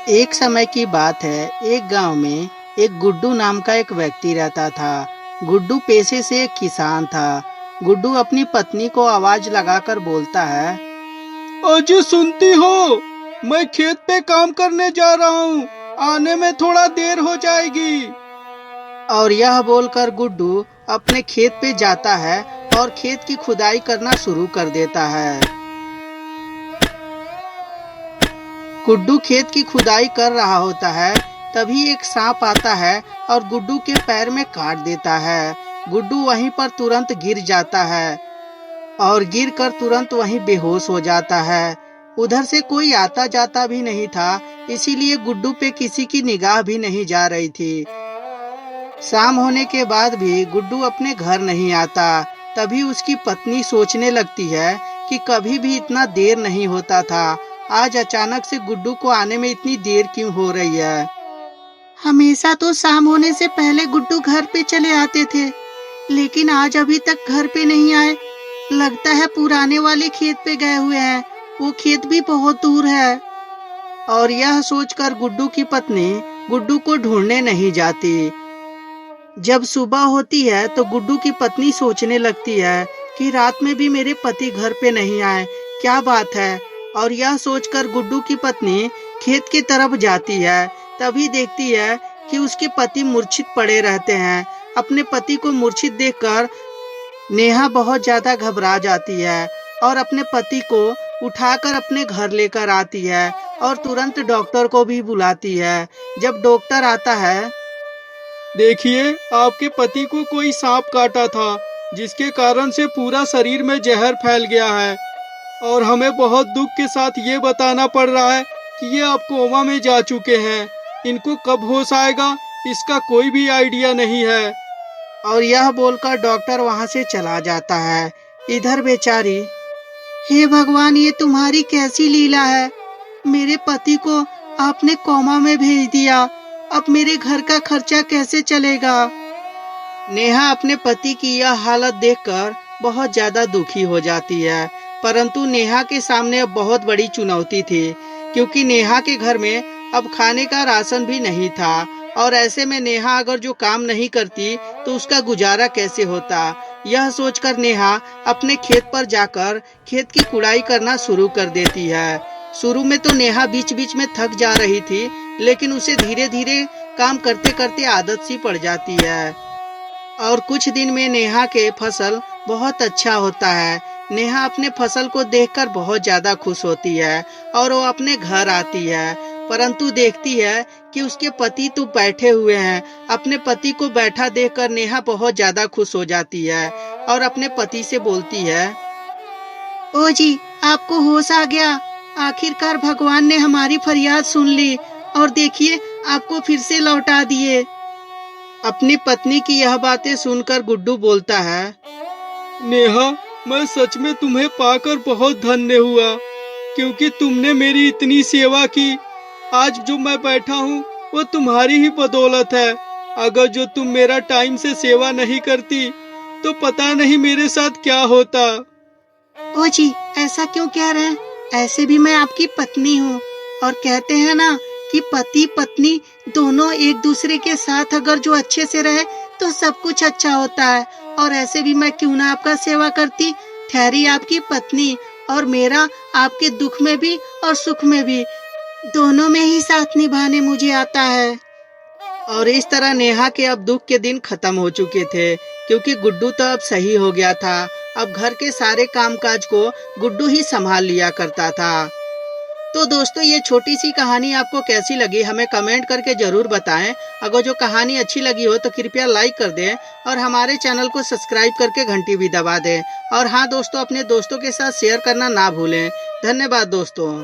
एक समय की बात है, एक गांव में एक गुड्डू नाम का एक व्यक्ति रहता था। गुड्डू पेशे से एक किसान था। गुड्डू अपनी पत्नी को आवाज लगाकर बोलता है, अजी सुनती हो? मैं खेत पे काम करने जा रहा हूँ, आने में थोड़ा देर हो जाएगी। और यह बोलकर गुड्डू अपने खेत पे जाता है और खेत की खुदाई करना शुरू कर देता है। गुड्डू खेत की खुदाई कर रहा होता है, तभी एक सांप आता है और गुड्डू के पैर में काट देता है। गुड्डू वहीं पर तुरंत गिर जाता है और गिरकर तुरंत वहीं बेहोश हो जाता है। उधर से कोई आता जाता भी नहीं था, इसीलिए गुड्डू पे किसी की निगाह भी नहीं जा रही थी। शाम होने के बाद भी गुड्डू अपने घर नहीं आता। तभी उसकी पत्नी सोचने लगती है कि कभी भी इतना देर नहीं होता था, आज अचानक से गुड्डू को आने में इतनी देर क्यों हो रही है। हमेशा तो शाम होने से पहले गुड्डू घर पे चले आते थे, लेकिन आज अभी तक घर पे नहीं आए। लगता है पुराने वाले खेत पे गए हुए हैं, वो खेत भी बहुत दूर है। और यह सोचकर गुड्डू की पत्नी गुड्डू को ढूंढने नहीं जाती। जब सुबह होती है तो गुड्डू की पत्नी सोचने लगती है कि रात में भी मेरे पति घर पे नहीं आए, क्या बात है। और यह सोचकर गुड्डू की पत्नी खेत की तरफ जाती है। तभी देखती है कि उसके पति मूर्छित पड़े रहते हैं। अपने पति को मूर्छित देखकर नेहा बहुत ज्यादा घबरा जाती है और अपने पति को उठाकर अपने घर लेकर आती है और तुरंत डॉक्टर को भी बुलाती है। जब डॉक्टर आता है, देखिए आपके पति को कोई सांप काटा था, जिसके कारण से पूरा शरीर में जहर फैल गया है और हमें बहुत दुख के साथ ये बताना पड़ रहा है कि ये अब कोमा में जा चुके हैं। इनको कब होश आएगा इसका कोई भी आइडिया नहीं है। और यह बोलकर डॉक्टर वहां से चला जाता है। इधर बेचारी, हे भगवान, ये तुम्हारी कैसी लीला है। मेरे पति को आपने कोमा में भेज दिया, अब मेरे घर का खर्चा कैसे चलेगा। नेहा अपने पति की यह हालत देखकर बहुत ज्यादा दुखी हो जाती है, परंतु नेहा के सामने अब बहुत बड़ी चुनौती थी, क्योंकि नेहा के घर में अब खाने का राशन भी नहीं था। और ऐसे में नेहा अगर जो काम नहीं करती तो उसका गुजारा कैसे होता। यह सोचकर नेहा अपने खेत पर जाकर खेत की कुड़ाई करना शुरू कर देती है। शुरू में तो नेहा बीच बीच में थक जा रही थी, लेकिन उसे धीरे धीरे काम करते करते आदत सी पड़ जाती है और कुछ दिन में नेहा के फसल बहुत अच्छा होता है। नेहा अपने फसल को देखकर बहुत ज्यादा खुश होती है और वो अपने घर आती है, परंतु देखती है कि उसके पति तो बैठे हुए हैं। अपने पति को बैठा देखकर नेहा बहुत ज्यादा खुश हो जाती है और अपने पति से बोलती है, ओ जी, आपको होश आ गया। आखिरकार भगवान ने हमारी फरियाद सुन ली और देखिए आपको फिर से लौटा दिए। अपनी पत्नी की यह बातें सुनकर गुड्डू बोलता है, नेहा, मैं सच में तुम्हें पाकर बहुत धन्य हुआ, क्योंकि तुमने मेरी इतनी सेवा की। आज जो मैं बैठा हूँ वो तुम्हारी ही बदौलत है। अगर जो तुम मेरा टाइम से सेवा नहीं करती तो पता नहीं मेरे साथ क्या होता। ओ जी, ऐसा क्यों कह रहे हैं? ऐसे भी मैं आपकी पत्नी हूँ और कहते हैं ना कि पति पत्नी दोनों एक दूसरे के साथ अगर जो अच्छे से रहे तो सब कुछ अच्छा होता है। और ऐसे भी मैं क्यों ना आपका सेवा करती, ठहरी आपकी पत्नी, और मेरा आपके दुख में भी और सुख में भी, दोनों में ही साथ निभाने मुझे आता है। और इस तरह नेहा के अब दुख के दिन खत्म हो चुके थे, क्योंकि गुड्डू तो अब सही हो गया था। अब घर के सारे कामकाज को गुड्डू ही संभाल लिया करता था। तो दोस्तों, ये छोटी सी कहानी आपको कैसी लगी हमें कमेंट करके जरूर बताएं। अगर जो कहानी अच्छी लगी हो तो कृपया लाइक कर दें और हमारे चैनल को सब्सक्राइब करके घंटी भी दबा दें। और हाँ दोस्तों, अपने दोस्तों के साथ शेयर करना ना भूलें। धन्यवाद दोस्तों।